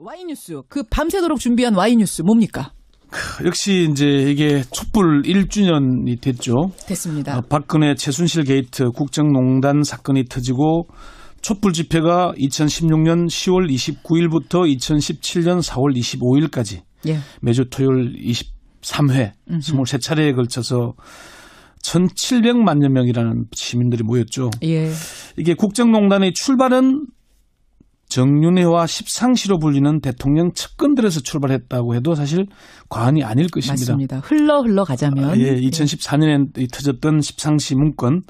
Y뉴스, 그 밤새도록 준비한 Y뉴스 뭡니까? 역시 이제 이게 촛불 1주년이 됐죠. 됐습니다. 박근혜 최순실 게이트 국정농단 사건이 터지고 촛불 집회가 2016년 10월 29일부터 2017년 4월 25일까지 예. 매주 토요일 23회, 23차례에 걸쳐서 1,700만여 명이라는 시민들이 모였죠. 예. 이게 국정농단의 출발은 정윤회와 십상시로 불리는 대통령 측근들에서 출발했다고 해도 사실 과언이 아닐 것입니다. 맞습니다. 흘러 가자면. 예, 2014년에 터졌던 십상시 문건.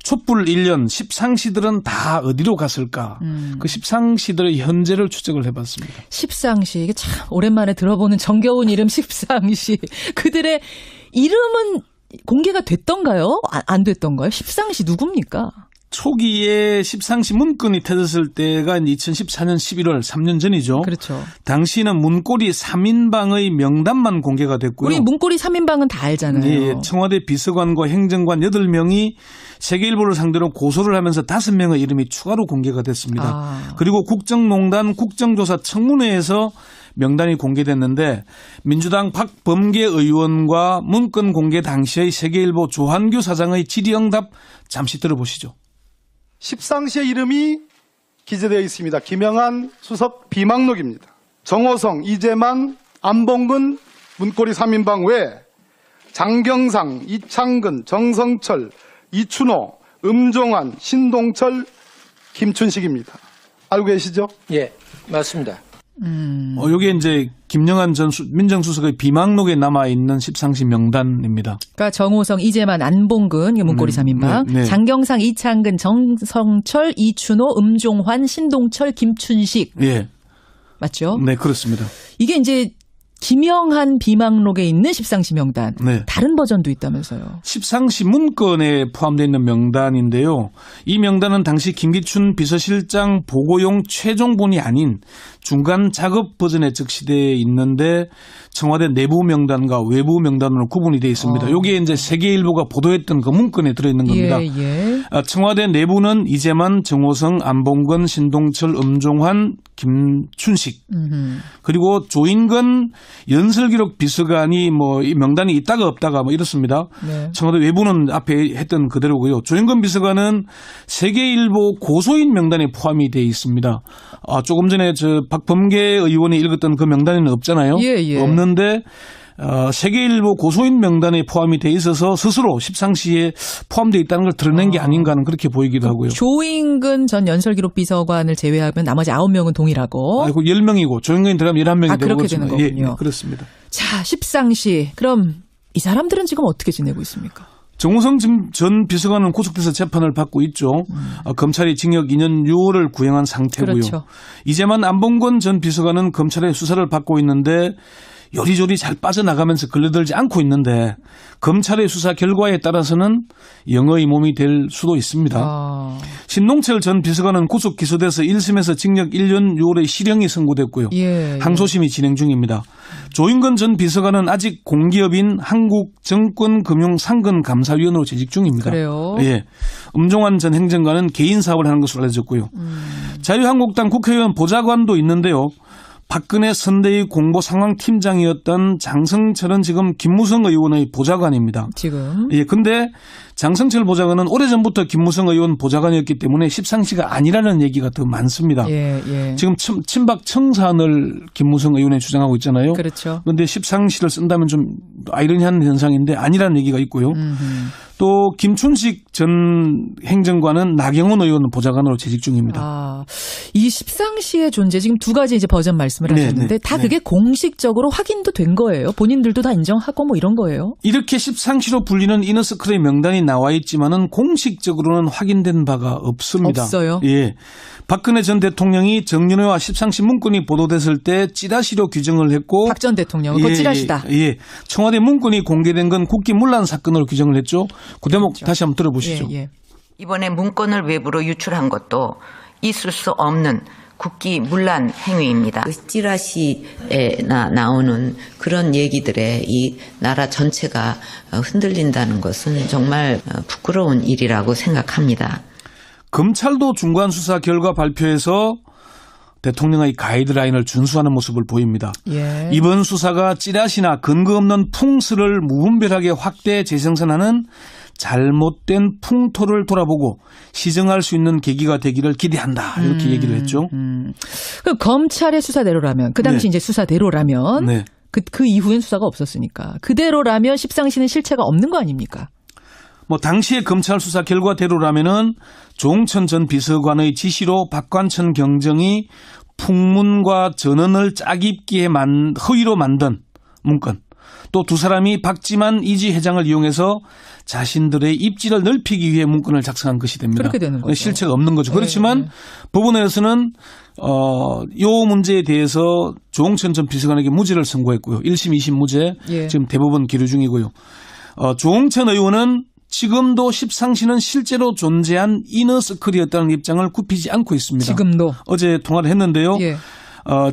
촛불 1년 십상시들은 다 어디로 갔을까? 그 십상시들의 현재를 추적을 해봤습니다. 십상시, 이게 참 오랜만에 들어보는 정겨운 이름 십상시. 그들의 이름은 공개가 됐던가요? 안 됐던가요? 십상시 누굽니까? 초기에 십상시 문건이 터졌을 때가 2014년 11월 3년 전이죠. 그렇죠. 당시는 문고리 3인방의 명단만 공개가 됐고요. 우리 문고리 3인방은 다 알잖아요. 예, 청와대 비서관과 행정관 8명이 세계일보를 상대로 고소를 하면서 5명의 이름이 추가로 공개가 됐습니다. 그리고 국정농단 국정조사 청문회에서 명단이 공개됐는데 민주당 박범계 의원과 문건 공개 당시의 세계일보 조한규 사장의 질의응답 잠시 들어보시죠. 십상시의 이름이 기재되어 있습니다. 김영한 수석 비망록입니다. 정호성, 이재만, 안봉근 문고리 3인방 외 장경상, 이창근, 정성철, 이춘호, 음종환, 신동철, 김춘식입니다. 알고 계시죠? 예, 맞습니다. 이게 이제 김영한 전 민정수석의 비망록에 남아있는 십상시 명단입니다. 그러니까 정호성, 이재만, 안봉근, 문고리 3인방, 네. 장경상, 이창근, 정성철, 이춘호, 음종환, 신동철, 김춘식. 예. 맞죠? 네, 그렇습니다. 이게 이제 김영한 비망록에 있는 십상시 명단. 네. 다른 버전도 있다면서요. 십상시 문건에 포함되어 있는 명단인데요. 이 명단은 당시 김기춘 비서실장 보고용 최종본이 아닌 중간 작업 버전에 적시되어 있는데 청와대 내부 명단과 외부 명단으로 구분이 되어 있습니다. 여기에 이제 세계일보가 보도했던 그 문건에 들어있는 겁니다. 예. 청와대 내부는 이재만, 정호성, 안봉근, 신동철, 음종환, 김춘식 그리고 조인근 연설기록 비서관이 이 명단이 있다가 없다가 이렇습니다. 네. 청와대 외부는 앞에 했던 그대로고요. 조인근 비서관은 세계일보 고소인 명단에 포함이 되어 있습니다. 조금 전에 박범계 의원이 읽었던 그 명단에는 없잖아요. 예. 없는데 세계일보 고소인 명단에 포함이 돼 있어서 스스로 십상시에 포함되어 있다는 걸 드러낸 게 아닌가 하는 그렇게 보이기도 하고요. 조인근 전 연설기록 비서관을 제외하면 나머지 9명은 동일하고. 10명이고 조인근이 들어가면 11명이 되고 그렇게 되는 거군요. 예, 그렇습니다. 자, 십상시. 그럼 이 사람들은 지금 어떻게 지내고 있습니까? 정호성 전 비서관은 구속돼서 재판을 받고 있죠. 검찰이 징역 2년 6월을 구형한 상태고요. 그렇죠. 이제만 안봉근 전 비서관은 검찰의 수사를 받고 있는데 요리조리 잘 빠져나가면서 걸려들지 않고 있는데 검찰의 수사 결과에 따라서는 영어의 몸이 될 수도 있습니다. 신동철 전 비서관은 구속 기소돼서 1심에서 징역 1년 6월의 실형이 선고됐고요. 예. 항소심이 진행 중입니다. 조인근 전 비서관은 아직 공기업인 한국증권금융상근감사위원으로 재직 중입니다. 그래요? 예. 음종환 전 행정관은 개인 사업을 하는 것으로 알려졌고요. 자유한국당 국회의원 보좌관도 있는데요. 박근혜 선대위 공보상황팀장이었던 장성철은 지금 김무성 의원의 보좌관입니다. 지금. 예, 근데 장성철 보좌관은 오래전부터 김무성 의원 보좌관이었기 때문에 십상시가 아니라는 얘기가 더 많습니다. 예. 지금 친박 청산을 김무성 의원이 주장하고 있잖아요. 그렇죠. 그런데 십상시를 쓴다면 좀 아이러니한 현상인데 아니라는 얘기가 있고요. 또 김춘식 전 행정관은 나경원 의원 보좌관으로 재직 중입니다. 이 십상시의 존재 지금 두 가지 이제 버전 말씀을 하셨는데 다 그게 공식적으로 확인도 된 거예요? 본인들도 다 인정하고 이런 거예요? 이렇게 십상시로 불리는 이너서클의 명단이 나와 있지만은 공식적으로는 확인된 바가 없습니다. 없어요? 예. 박근혜 전 대통령이 정윤회와 십상시 문건이 보도됐을 때 찌라시로 규정을 했고 박 전 대통령은 그 찌라시다. 예. 청와대 문건이 공개된 건 국기문란 사건으로 규정을 했죠. 그 대목 그렇죠. 다시 한번 들어보시죠. 예. 이번에 문건을 외부로 유출한 것도 있을 수 없는 국기문란 행위입니다. 찌라시에 나오는 그런 얘기들에 이 나라 전체가 흔들린다는 것은 정말 부끄러운 일이라고 생각합니다. 검찰도 중간수사 결과 발표에서 대통령의 가이드라인을 준수하는 모습을 보입니다. 예. 이번 수사가 찌라시나 근거 없는 풍스를 무분별하게 확대 재생산하는 잘못된 풍토를 돌아보고 시정할 수 있는 계기가 되기를 기대한다. 이렇게 얘기를 했죠. 그 검찰의 수사대로라면 그 당시 네. 이제 수사대로라면 네. 그 이후엔 수사가 없었으니까 그대로라면 십상시는 실체가 없는 거 아닙니까? 뭐 당시의 검찰 수사 결과대로라면은 조홍천 전 비서관의 지시로 박관천 경정이 풍문과 전언을 짜깁기에 허위로 만든 문건, 또 두 사람이 박지만 이지 회장을 이용해서 자신들의 입지를 넓히기 위해 문건을 작성한 것이 됩니다. 그렇게 되는 거죠. 실체가 없는 거죠. 그렇지만 법원에서는 요 문제에 대해서 조홍천 전 비서관에게 무죄를 선고했고요. 1심, 2심 무죄, 예. 지금 대법원 기류 중이고요. 조홍천 의원은 지금도 십상시는 실제로 존재한 이너서클이었다는 입장을 굽히지 않고 있습니다. 지금도. 어제 통화를 했는데요. 예.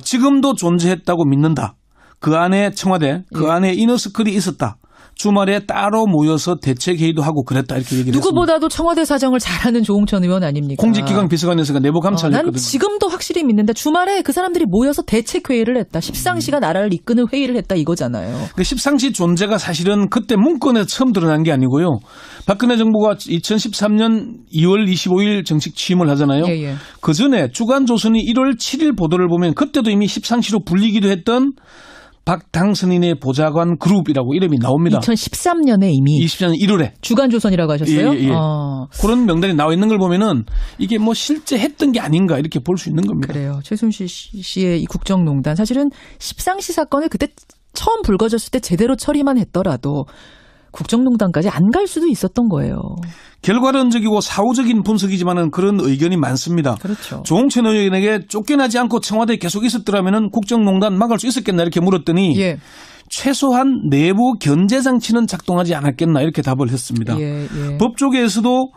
지금도 존재했다고 믿는다. 그 안에 청와대, 그 안에 이너서클이 있었다. 주말에 따로 모여서 대책회의도 하고 그랬다 이렇게 얘기를 했습니다. 누구보다도 청와대 사정을 잘하는 조홍천 의원 아닙니까? 공직기강 비서관에서가 내부 감찰을 난 했거든요. 지금도 확실히 믿는다. 주말에 그 사람들이 모여서 대책회의를 했다. 십상시가 나라를 이끄는 회의를 했다 이거잖아요. 그 십상시 존재가 사실은 그때 문건에서 처음 드러난 게 아니고요. 박근혜 정부가 2013년 2월 25일 정식 취임을 하잖아요. 예, 예. 그 전에 주간조선이 1월 7일 보도를 보면 그때도 이미 십상시로 불리기도 했던 박당선인의 보좌관 그룹이라고 이름이 나옵니다. 2013년에 이미 2014년 1월에. 주간조선이라고 하셨어요? 예, 예, 예. 그런 명단이 나와 있는 걸 보면은 이게 뭐 실제 했던 게 아닌가 이렇게 볼 수 있는 겁니다. 그래요. 최순실 씨의 이 국정농단 사실은 십상시 사건을 그때 처음 불거졌을 때 제대로 처리만 했더라도 국정농단까지 안 갈 수도 있었던 거예요. 결과론적이고 사후적인 분석이지만은 그런 의견이 많습니다. 그렇죠. 조홍천 의원에게 쫓겨나지 않고 청와대에 계속 있었더라면은 국정농단 막을 수 있었겠나 이렇게 물었더니 예. 최소한 내부 견제 장치는 작동하지 않았겠나 이렇게 답을 했습니다. 예, 예. 법조계에서도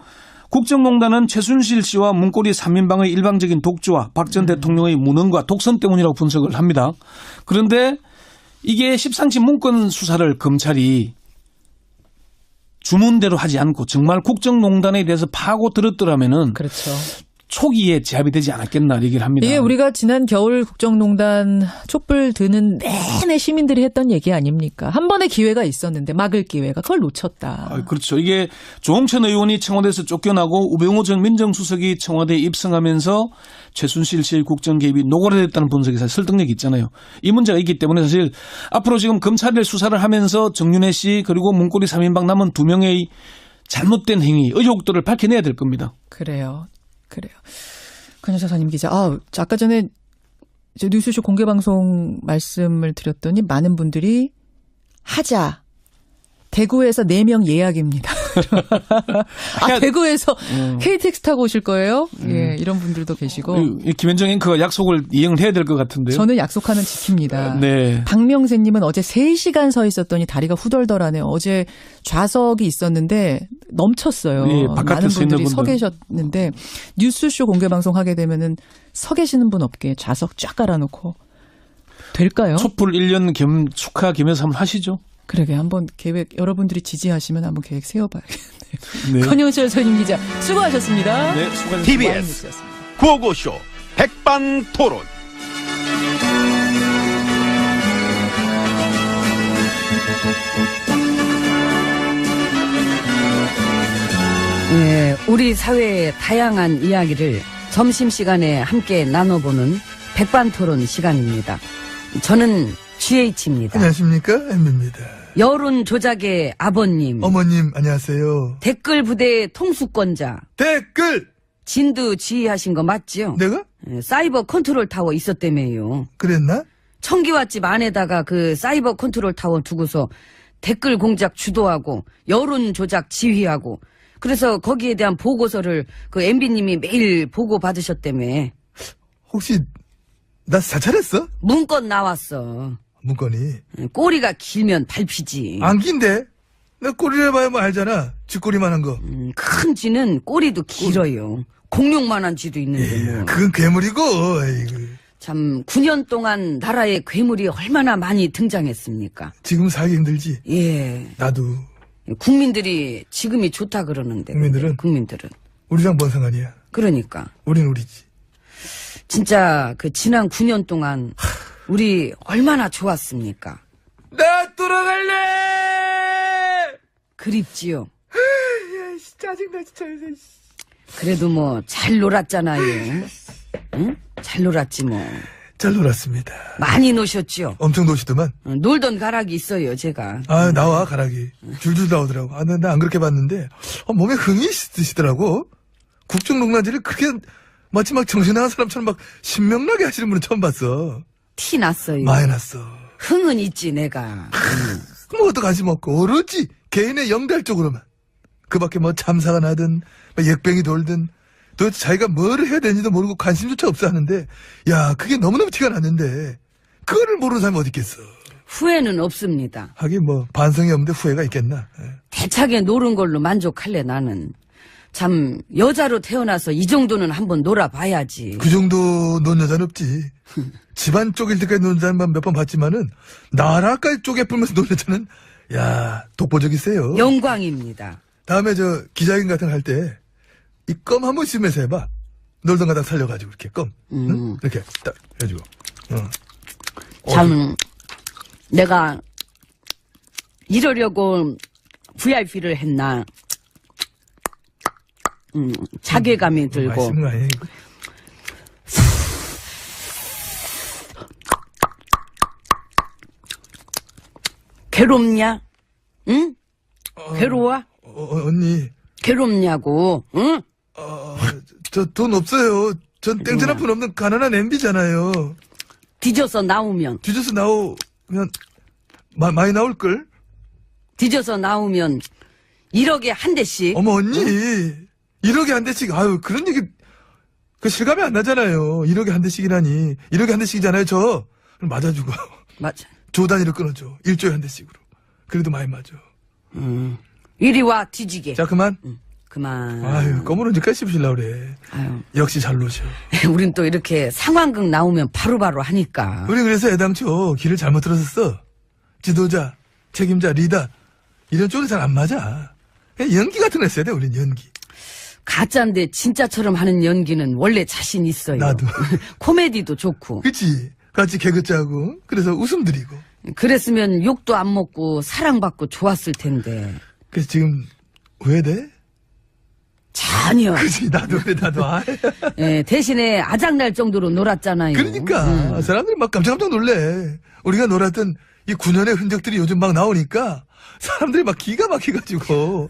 국정농단은 최순실 씨와 문고리 3인방의 일방적인 독주와 박 전 대통령의 무능과 독선 때문이라고 분석을 합니다. 그런데 이게 십상시 문건 수사를 검찰이 주문대로 하지 않고 정말 국정농단에 대해서 파고 들었더라면은 그렇죠. 초기에 제압이 되지 않았겠나 얘기를 합니다. 이게 우리가 지난 겨울 국정농단 촛불 드는 내내 시민들이 했던 얘기 아닙니까? 한 번의 기회가 있었는데 막을 기회가 그걸 놓쳤다. 그렇죠. 이게 조홍천 의원이 청와대에서 쫓겨나고 우병우 전 민정수석이 청와대에 입성하면서 최순실 씨의 국정 개입이 노골화됐다는 분석이 사실 설득력이 있잖아요. 이 문제가 있기 때문에 사실 앞으로 지금 검찰의 수사를 하면서 정윤회 씨 그리고 문고리 3인방 남은 2명의 잘못된 행위, 의혹들을 밝혀내야 될 겁니다. 그래요. 권영사 선임 기자. 아까 전에 뉴스쇼 공개방송 말씀을 드렸더니 많은 분들이 하자. 대구에서 4명 예약입니다. 대구에서 KTX 타고 오실 거예요? 예, 이런 분들도 계시고. 김현정 앵커가 약속을 이행을 해야 될 것 같은데요. 저는 약속하는 지킵니다. 네. 박명세님은 어제 3시간 서 있었더니 다리가 후덜덜하네요. 어제 좌석이 있었는데 넘쳤어요. 예, 바깥에 많은 서 있는 분들이 서 분들. 계셨는데 뉴스쇼 공개방송 하게 되면은 서 계시는 분 없게 좌석 쫙 깔아놓고 될까요? 촛불 1년 축하 겸해서 한번 하시죠. 그러게 한번 계획 여러분들이 지지하시면 한번 계획 세워봐야겠네요. 네. 권영철 선임 기자 수고하셨습니다. 네, 수고하셨습니다. TBS 구호고쇼 백반토론. 네, 우리 사회의 다양한 이야기를 점심시간에 함께 나눠보는 백반토론 시간입니다. 저는 GH입니다. 안녕하십니까? M입니다. 여론 조작의 아버님, 어머님, 안녕하세요. 댓글 부대 통수권자, 댓글! 진두 지휘하신 거 맞죠? 내가? 사이버 컨트롤 타워 있었다며요. 그랬나? 청기와집 안에다가 그 사이버 컨트롤 타워 두고서 댓글 공작 주도하고 여론 조작 지휘하고 그래서 거기에 대한 보고서를 그 MB님이 매일 보고 받으셨다며. 혹시, 나 사찰했어? 문건 나왔어. 문건이. 꼬리가 길면 밟히지. 안 긴데? 내 꼬리를 봐야 뭐 알잖아. 쥐꼬리만 한 거. 큰 쥐는 꼬리도 길어요. 공룡만한 쥐도 있는데 뭐. 그건 괴물이고, 아이고. 참 9년 동안 나라에 괴물이 얼마나 많이 등장했습니까? 지금 살기 힘들지? 예. 나도. 국민들이 지금이 좋다 그러는데. 국민들은? 국민들은. 우리랑 뭔 상관이야? 그러니까. 우린 우리지. 진짜 그 지난 9년 동안 우리 얼마나 좋았습니까? 나 돌아갈래! 그립지요. 야, 짜증나, 진짜. 그래도 뭐 잘 놀았잖아요. 응? 잘 놀았지 뭐. 잘 놀았습니다. 많이 노셨죠? 엄청 노시더만. 놀던 가락이 있어요, 제가. 아, 나와, 가락이. 줄줄 나오더라고. 아, 나 안 그렇게 봤는데, 몸에 흥이 드시더라고. 국정농단지를 그렇게, 마치 막 정신 나간 사람처럼 막 신명나게 하시는 분은 처음 봤어. 티 났어요. 많이 났어. 흥은 있지, 내가. 그것도 관심 없고, 오로지 개인의 영달 쪽으로만. 그 밖에 뭐 참사가 나든, 뭐 액병이 돌든, 도대체 자기가 뭐를 해야 되는지도 모르고 관심조차 없어 하는데, 야, 그게 너무너무 티가 났는데, 그거를 모르는 사람이 어디 있겠어. 후회는 없습니다. 하긴 뭐, 반성이 없는데 후회가 있겠나. 예. 대차게 노른 걸로 만족할래, 나는. 참, 여자로 태어나서 이 정도는 한번 놀아봐야지. 그 정도 논 여자는 없지. 집안 쪽일 때까지 논 여자는 몇 번 봤지만은, 나라까지 쪼개 풀면서 논 여자는, 야, 독보적이세요. 영광입니다. 다음에 저 기자회견 같은 거 할 때, 이 껌 한 번 씹으면서 해봐. 놀던 가다 살려가지고, 이렇게 껌. 응? 이렇게 딱 해가지고. 참, 내가 이러려고 VIP를 했나. 자괴감이 들고. 맛있는 거 아니야, 이거? 괴롭냐? 응? 괴로워? 언니. 괴롭냐고, 응? 저 돈 없어요. 전 땡전 한 푼 없는 가난한 MB잖아요. 뒤져서 나오면, 뒤져서 나오면, 많이 나올걸? 뒤져서 나오면 1억에 한 대씩. 어머, 언니. 1억에 한 대씩, 아유, 그런 얘기, 그 실감이 안 나잖아요. 1억에 한 대씩이라니. 1억에 한 대씩이잖아요, 저. 그럼 맞아주고. 맞아. 조 단위로 끊어줘. 1조에 한 대씩으로. 그래도 많이 맞아. 이리 와, 뒤지게. 자, 그만. 그만. 아유, 껌을 언제까지 씹으시려고 그래. 아유. 역시 잘 노셔. 우린 또 이렇게 상황극 나오면 바로바로 하니까. 우리 그래서 애당초 길을 잘못 들었었어. 지도자, 책임자, 리더. 이런 쪽은 잘 안 맞아. 그냥 연기 같은 거 했어야 돼, 우린 연기. 가짜인데 진짜처럼 하는 연기는 원래 자신 있어요. 나도. 코미디도 좋고. 그치? 같이 개그 짜고, 그래서 웃음 드리고. 그랬으면 욕도 안 먹고 사랑받고 좋았을 텐데. 그래서 지금 후회돼? 전혀. 그치, 나도 그래, 나도. 아, 예, 대신에 아작날 정도로 놀았잖아요. 그러니까. 사람들이 막 깜짝깜짝 놀래. 우리가 놀았던 이 9년의 흔적들이 요즘 막 나오니까 사람들이 막 기가 막혀가지고.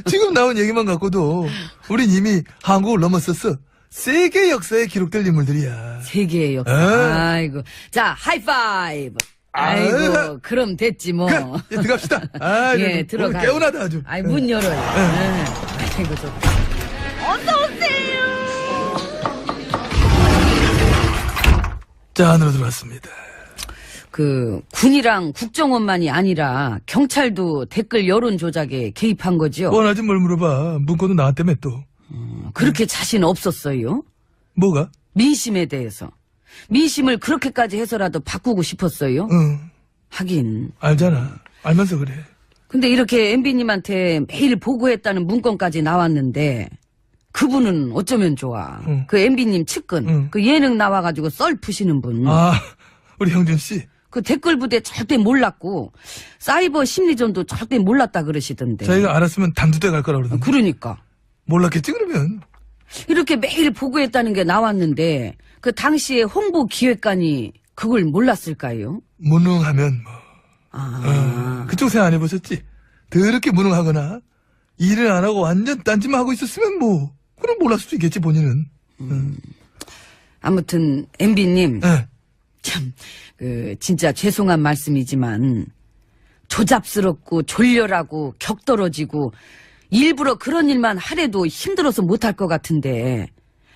지금 나온 얘기만 갖고도 우린 이미 한국을 넘었었어. 세계 역사에 기록될 인물들이야. 세계의 역사. 아이고. 자, 하이파이브. 아이고, 아유. 그럼 됐지 뭐. 예, 들어갑시다. 아, 예, 오늘 들어가. 개운하다 아주. 아이, 문 열어요. 아이고, 좋다. 자, 안으로 들어왔습니다. 그, 군이랑 국정원만이 아니라 경찰도 댓글 여론 조작에 개입한 거죠. 뻔하지 뭘 물어봐. 문건도 나왔다며 또. 그렇게 자신 없었어요? 뭐가? 민심에 대해서. 민심을 그렇게까지 해서라도 바꾸고 싶었어요? 응, 하긴. 알잖아. 알면서 그래. 근데 이렇게 MB님한테 매일 보고했다는 문건까지 나왔는데 그분은 어쩌면 좋아. 응. 그 MB님 측근, 응. 그 예능 나와가지고 썰 푸시는 분. 아, 우리 형준 씨. 그 댓글 부대 절대 몰랐고 사이버 심리전도 절대 몰랐다 그러시던데. 자기가 알았으면 단두대 갈 거라 그러던데. 그러니까. 몰랐겠지 그러면. 이렇게 매일 보고했다는 게 나왔는데 그 당시에 홍보 기획관이 그걸 몰랐을까요? 무능하면 뭐. 그쪽 생각 안 해보셨지? 더럽게 무능하거나 일을 안 하고 완전 딴짓만 하고 있었으면 뭐 그럼 몰랐을 수도 있겠지 본인은. 아무튼 MB님 예. 참 진짜 죄송한 말씀이지만 조잡스럽고 졸렬하고 격떨어지고 일부러 그런 일만 하래도 힘들어서 못할 것 같은데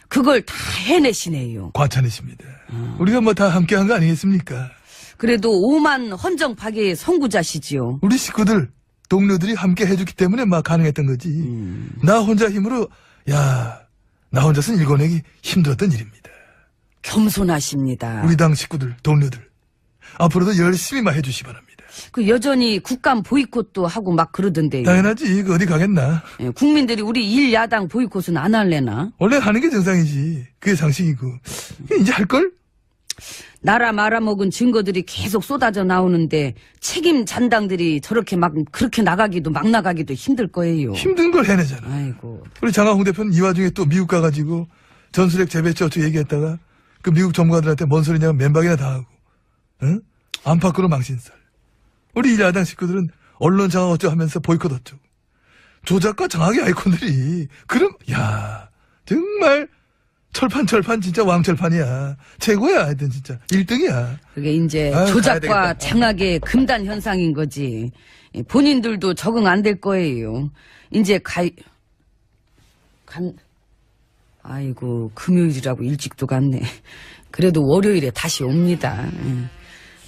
그걸 다 해내시네요. 과찬이십니다. 우리가 뭐 다 함께한 거 아니겠습니까? 그래도 오만 헌정파괴의 선구자시지요. 우리 식구들 동료들이 함께 해줬기 때문에 막 가능했던 거지. 나 혼자 힘으로 나 혼자서는 일궈내기 힘들었던 일입니다. 겸손하십니다. 우리 당 식구들 동료들 앞으로도 열심히만 해주시 바랍니다. 그 여전히 국감 보이콧도 하고 막 그러던데요. 당연하지. 그 어디 가겠나. 예, 국민들이 우리 일야당 보이콧은 안 할래나? 원래 하는 게 정상이지. 그게 상식이고. 이제 할걸? 나라 말아먹은 증거들이 계속 쏟아져 나오는데 책임 잔당들이 저렇게 막 그렇게 나가기도 막 나가기도 힘들 거예요. 힘든 걸 해내잖아. 아이고. 우리 장하홍 대표는 이 와중에 또 미국 가가지고 전술핵 재배치 어쩌고 얘기했다가 그 미국 전문가들한테 뭔 소리냐고 맨박이나 당하고, 응? 안팎으로 망신살. 우리 일야당 식구들은 언론 장악 어쩌고 하면서 보이콧 어쩌고. 조작과 장악의 아이콘들이, 그럼, 야, 정말 철판 진짜 왕철판이야. 최고야, 하여튼 진짜. 1등이야. 그게 이제 아유, 가야 조작과 되겠다. 장악의 금단 현상인 거지. 예, 본인들도 적응 안 될 거예요. 이제 아이고, 금요일이라고 일찍도 갔네. 그래도 월요일에 다시 옵니다. 예.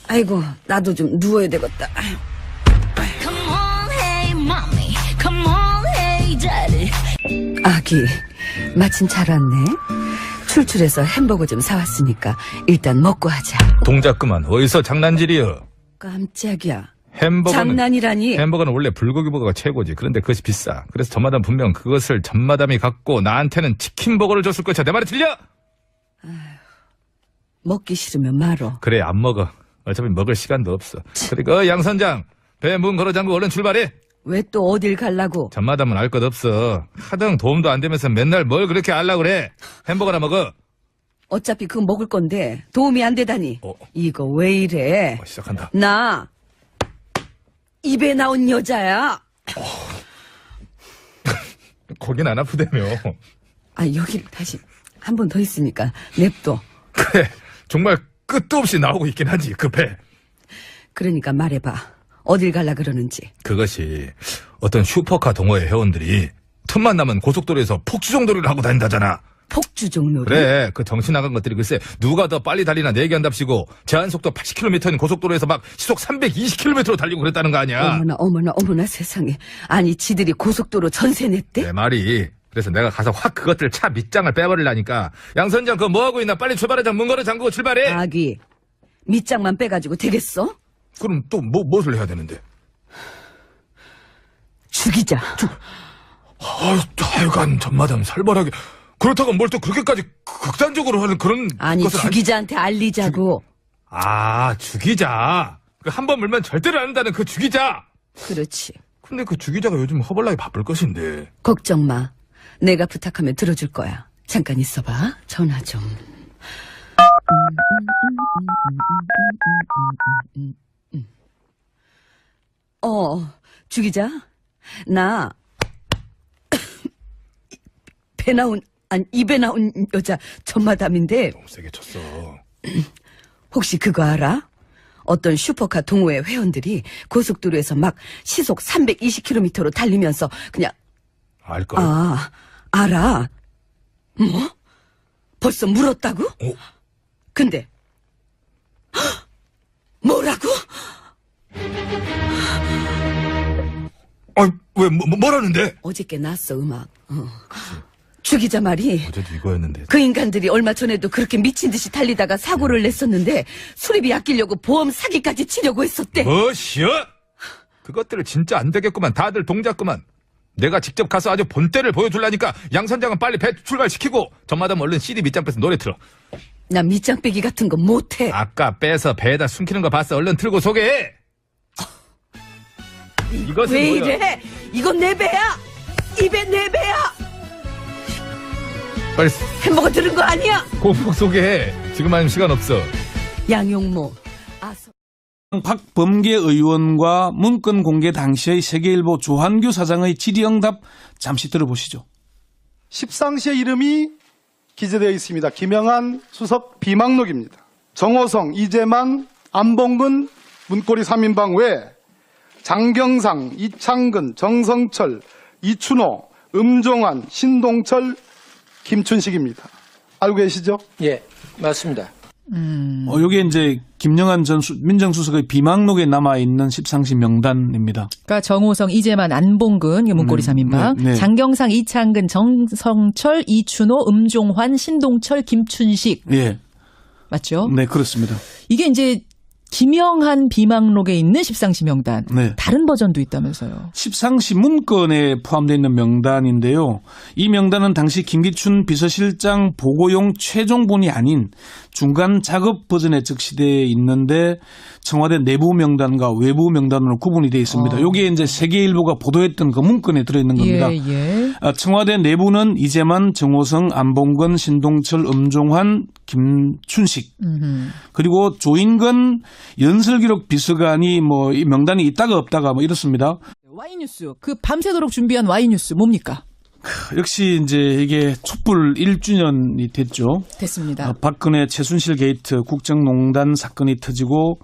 아이고, 나도 좀 누워야 되겠다. 아유. Come on, hey, mommy. Come on, hey, daddy. 아기, 마침 잘 왔네. 출출해서 햄버거 좀 사왔으니까 일단 먹고 하자. 동작 그만. 어디서 장난질이여. 깜짝이야. 햄버거는 장난이라니. 햄버거는 원래 불고기 버거가 최고지. 그런데 그것이 비싸. 그래서 전마담 분명 그것을 전마담이 갖고 나한테는 치킨 버거를 줬을 것이야. 내 말이 틀려? 먹기 싫으면 말어. 그래 안 먹어. 어차피 먹을 시간도 없어. 그러니까 양 선장 배 문 걸어 잠그고 얼른 출발해. 왜 또 어딜 갈라고? 전마담은 알 것 없어. 하등 도움도 안 되면서 맨날 뭘 그렇게 알라 그래. 햄버거나 먹어. 어차피 그거 먹을 건데 도움이 안 되다니. 이거 왜 이래? 시작한다. 나 입에 나온 여자야. 거긴 안 아프다며. 아, 여기 다시 한 번 더 있으니까 냅둬. 그래 정말 끝도 없이 나오고 있긴 하지 그 배. 그러니까 말해봐. 어딜 갈라 그러는지. 그것이 어떤 슈퍼카 동호회 회원들이 틈만 나면 고속도로에서 폭주정도를 하고 다닌다잖아. 폭주종로를? 그래 그 정신 나간 것들이 글쎄 누가 더 빨리 달리나 내기한답시고 제한속도 80km인 고속도로에서 막 시속 320km로 달리고 그랬다는 거 아니야. 어머나 세상에. 아니 지들이 고속도로 전세 냈대? 내 말이. 그래서 내가 가서 확 그것들 차 밑장을 빼버리려니까 양 선장 그거 뭐하고 있나 빨리 출발하자. 문 걸어 잠그고 출발해. 아기 밑장만 빼가지고 되겠어? 그럼 또 무엇을 해야 되는데? 죽이자. 하여간 전마담 살벌하게. 그렇다고 뭘 또 그렇게까지 극단적으로 하는 그런 아니 것은 죽이자한테 알리자고. 죽이자. 그 한 번 물면 절대로 안 한다는 그 죽이자. 그렇지. 근데 그 죽이자가 요즘 허벌나게 바쁠 것인데. 걱정 마. 내가 부탁하면 들어줄 거야. 잠깐 있어봐. 전화 좀. 죽이자. 나 입에 나온 여자 전마담인데. 너무 세게 쳤어. 혹시 그거 알아? 어떤 슈퍼카 동호회 회원들이 고속도로에서 막 시속 320km로 달리면서 그냥. 알걸? 알아. 뭐? 벌써 물었다고? 근데 뭐라고? 왜 뭐라는데? 어저께 났어 음악. 죽이자 말이. 어제도 이거였는데. 그 인간들이 얼마 전에도 그렇게 미친 듯이 달리다가 사고를 냈었는데 수리비 아끼려고 보험 사기까지 치려고 했었대. 뭐시여? 그것들을 진짜 안 되겠구만. 다들 동작구만. 내가 직접 가서 아주 본때를 보여줄라니까 양 선장은 빨리 배 출발시키고 전마담 얼른 CD 밑장 빼서 노래 틀어. 나 밑장 빼기 같은 거 못해. 아까 빼서 배에다 숨기는 거 봤어. 얼른 틀고 소개해. 이것은 왜 뭐야? 이래? 이건 내 배야. 입에 내 배야. 빨리 햄버거 들은 거 아니야? 꼭 소개해. 지금 아니면 시간 없어. 양용모. 박범계 의원과 문건 공개 당시의 세계일보 조한규 사장의 질의응답 잠시 들어보시죠. 십상시의 이름이 기재되어 있습니다. 김영한 수석 비망록입니다. 정호성, 이재만, 안봉근 문고리 3인방 외에 장경상, 이창근, 정성철, 이춘호, 음종환, 신동철, 김춘식입니다. 알고 계시죠? 예, 맞습니다. 이게 이제 김영한 전 민정수석의 비망록에 남아있는 십상시 명단입니다. 그러니까 정호성, 이재만, 안봉근, 문고리 3인방, 네. 장경상, 이창근, 정성철, 이춘호, 음종환, 신동철, 김춘식. 예. 맞죠? 네, 그렇습니다. 이게 이제 김영한 비망록에 있는 십상시 명단. 네. 다른 버전도 있다면서요. 십상시 문건에 포함되어 있는 명단인데요. 이 명단은 당시 김기춘 비서실장 보고용 최종본이 아닌 중간 작업 버전에 적시되어 있는데 청와대 내부 명단과 외부 명단으로 구분이 되어 있습니다. 여기에 이제 세계일보가 보도했던 그 문건에 들어있는 겁니다. 청와대 내부는 이재만, 정호성, 안봉근, 신동철, 엄종환, 김춘식 그리고 조인근 연설기록 비서관이 뭐 이 명단이 있다가 없다가 뭐 이렇습니다. Y뉴스 그 밤새도록 준비한 Y뉴스 뭡니까? 역시 이제 이게 촛불 1주년이 됐죠. 됐습니다. 박근혜 최순실 게이트 국정농단 사건이 터지고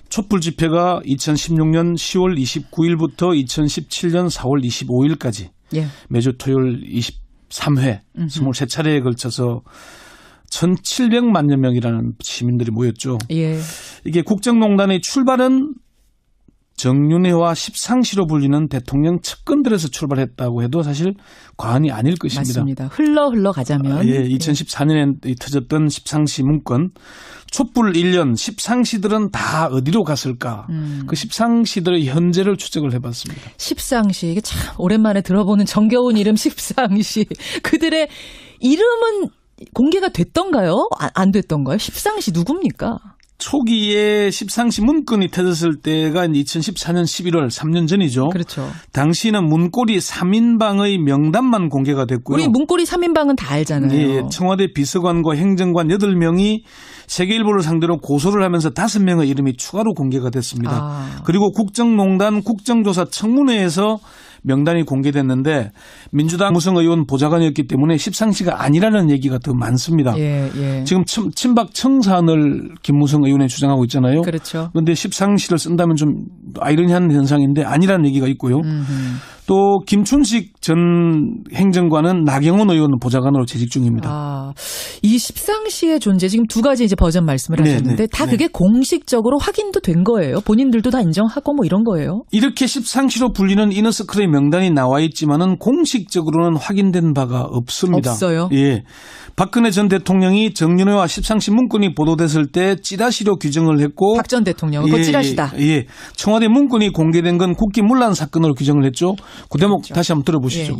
촛불 집회가 2016년 10월 29일부터 2017년 4월 25일까지 매주 토요일 23회 23차례에 걸쳐서 1,700만여 명이라는 시민들이 모였죠. 이게 국정농단의 출발은 정윤회와 십상시로 불리는 대통령 측근들에서 출발했다고 해도 사실 과언이 아닐 것입니다. 맞습니다. 흘러 가자면. 2014년에 터졌던 십상시 문건. 촛불 1년 십상시들은 다 어디로 갔을까? 그 십상시들의 현재를 추적을 해봤습니다. 십상시. 이게 참 오랜만에 들어보는 정겨운 이름 십상시. 그들의 이름은 공개가 됐던가요? 안 됐던가요? 십상시 누굽니까? 초기에 십상시 문건이 터졌을 때가 2014년 11월 3년 전이죠. 그렇죠. 당시는 문고리 3인방의 명단만 공개가 됐고요. 우리 문고리 3인방은 다 알잖아요. 청와대 비서관과 행정관 8명이 세계일보를 상대로 고소를 하면서 5명의 이름이 추가로 공개가 됐습니다. 그리고 국정농단 국정조사 청문회에서 명단이 공개됐는데 민주당 무성 의원 보좌관이었기 때문에 십상시가 아니라는 얘기가 더 많습니다. 지금 친박 청산을 김무성 의원이 주장하고 있잖아요. 그렇죠. 그런데 십상시를 쓴다면 좀 아이러니한 현상인데 아니라는 얘기가 있고요. 또 김춘식 전 행정관은 나경원 의원 보좌관으로 재직 중입니다. 이 십상시의 존재 지금 두 가지 이제 버전 말씀을 하셨는데 다 그게 공식적으로 확인도 된 거예요. 본인들도 다 인정하고 뭐 이런 거예요. 이렇게 십상시로 불리는 이너서클의 명단이 나와 있지만은 공식적으로는 확인된 바가 없습니다. 없어요. 박근혜 전 대통령이 정윤회와 십상시 문건이 보도됐을 때 찌라시로 규정을 했고 박 전 대통령은 그 찌라시다. 청와대 문건이 공개된 건 국기문란 사건으로 규정을 했죠. 그 대목 다시 한번 들어보시죠.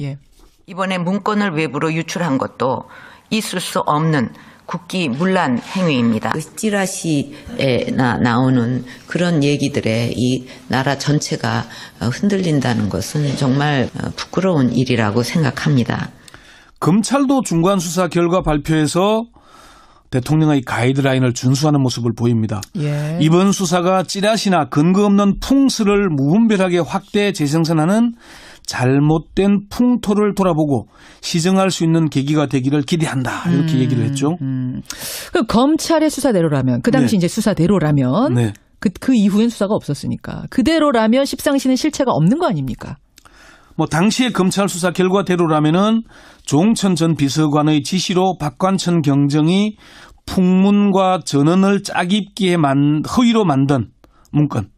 이번에 문건을 외부로 유출한 것도 있을 수 없는 국기문란 행위입니다. 그 찌라시에 나오는 그런 얘기들에 이 나라 전체가 흔들린다는 것은 정말 부끄러운 일이라고 생각합니다. 검찰도 중간 수사 결과 발표에서 대통령의 가이드라인을 준수하는 모습을 보입니다. 이번 수사가 찌라시나 근거 없는 풍스를 무분별하게 확대 재생산하는 잘못된 풍토를 돌아보고 시정할 수 있는 계기가 되기를 기대한다. 이렇게 얘기를 했죠. 그 검찰의 수사대로라면 그 당시 이제 수사대로라면 그 이후엔 수사가 없었으니까 그대로라면 십상시는 실체가 없는 거 아닙니까? 뭐 당시의 검찰 수사 결과대로라면은 조홍천 전 비서관의 지시로 박관천 경정이 풍문과 전언을 짜깁기에 허위로 만든 문건.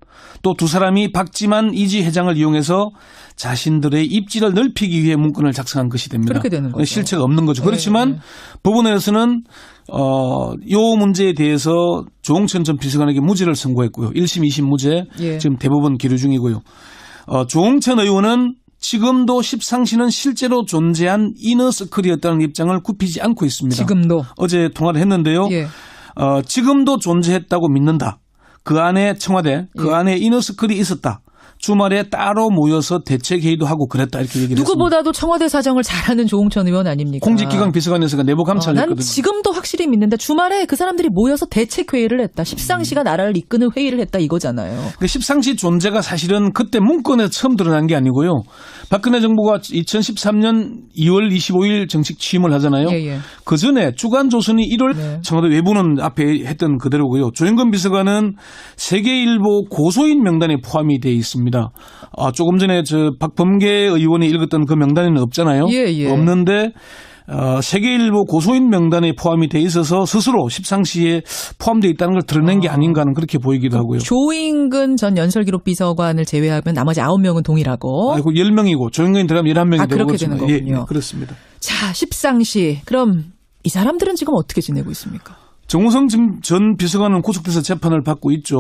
또 두 사람이 박지만 이지 회장을 이용해서 자신들의 입지를 넓히기 위해 문건을 작성한 것이 됩니다. 그렇게 되는 거죠. 실체가 없는 거죠. 그렇지만 법원에서는 이 문제에 대해서 조홍천 전 비서관에게 무죄를 선고했고요. 1심, 2심 무죄 지금 대법원 기류 중이고요. 조홍천 의원은 지금도 십상시는 실제로 존재한 이너서클이었다는 입장을 굽히지 않고 있습니다. 지금도. 어제 통화를 했는데요. 지금도 존재했다고 믿는다. 그 안에 청와대, 그 안에 이너서클이 있었다. 주말에 따로 모여서 대책회의도 하고 그랬다 이렇게 얘기를 했습니다. 누구보다도 청와대 사정을 잘하는 조홍천 의원 아닙니까? 공직기강 비서관에서가 내부 감찰했거든요. 난 지금도 확실히 믿는다. 주말에 그 사람들이 모여서 대책회의를 했다. 십상시가 나라를 이끄는 회의를 했다 이거잖아요. 그 십상시 존재가 사실은 그때 문건에서 처음 드러난 게 아니고요. 박근혜 정부가 2013년 2월 25일 정식 취임을 하잖아요. 그 전에 주간조선이 1월 청와대 외부는 앞에 했던 그대로고요. 조영근 비서관은 세계일보 고소인 명단에 포함이 돼 있습니다. 조금 전에 박범계 의원이 읽었던 그 명단에는 없잖아요. 없는데 세계일보 고소인 명단에 포함이 돼 있어서 스스로 십상시에 포함되어 있다는 걸 드러낸 게 아닌가 하는 그렇게 보이기도 하고요. 조인근 전 연설기록 비서관을 제외하면 나머지 9명은 동일하고. 10명이고 조인근이 들어가면 11명이 되고. 그렇게 되는 거군요. 그렇습니다. 자, 십상시. 그럼 이 사람들은 지금 어떻게 지내고 있습니까? 정호성 전 비서관은 구속돼서 재판을 받고 있죠.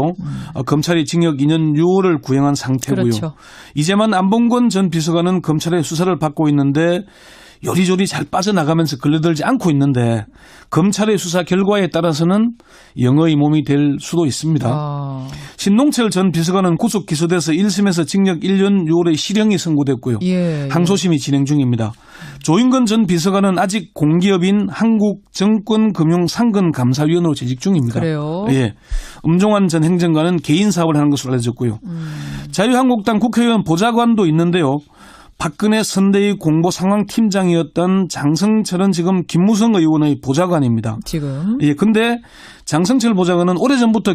검찰이 징역 2년 6월을 구형한 상태고요. 그렇죠. 이재만 안봉건 전 비서관은 검찰의 수사를 받고 있는데 요리조리 잘 빠져나가면서 걸려들지 않고 있는데 검찰의 수사 결과에 따라서는 영어의 몸이 될 수도 있습니다. 신농철 전 비서관은 구속 기소돼서 1심에서 징역 1년 6월의 실형이 선고됐고요. 항소심이 진행 중입니다. 조인건 전 비서관은 아직 공기업인 한국증권금융상근감사위원으로 재직 중입니다. 그래요? 예. 음종환 전 행정관은 개인 사업을 하는 것으로 알려졌고요. 자유한국당 국회의원 보좌관도 있는데요. 박근혜 선대위 공보 상황팀장이었던 장성철은 지금 김무성 의원의 보좌관입니다. 지금. 예, 근데 장성철 보좌관은 오래전부터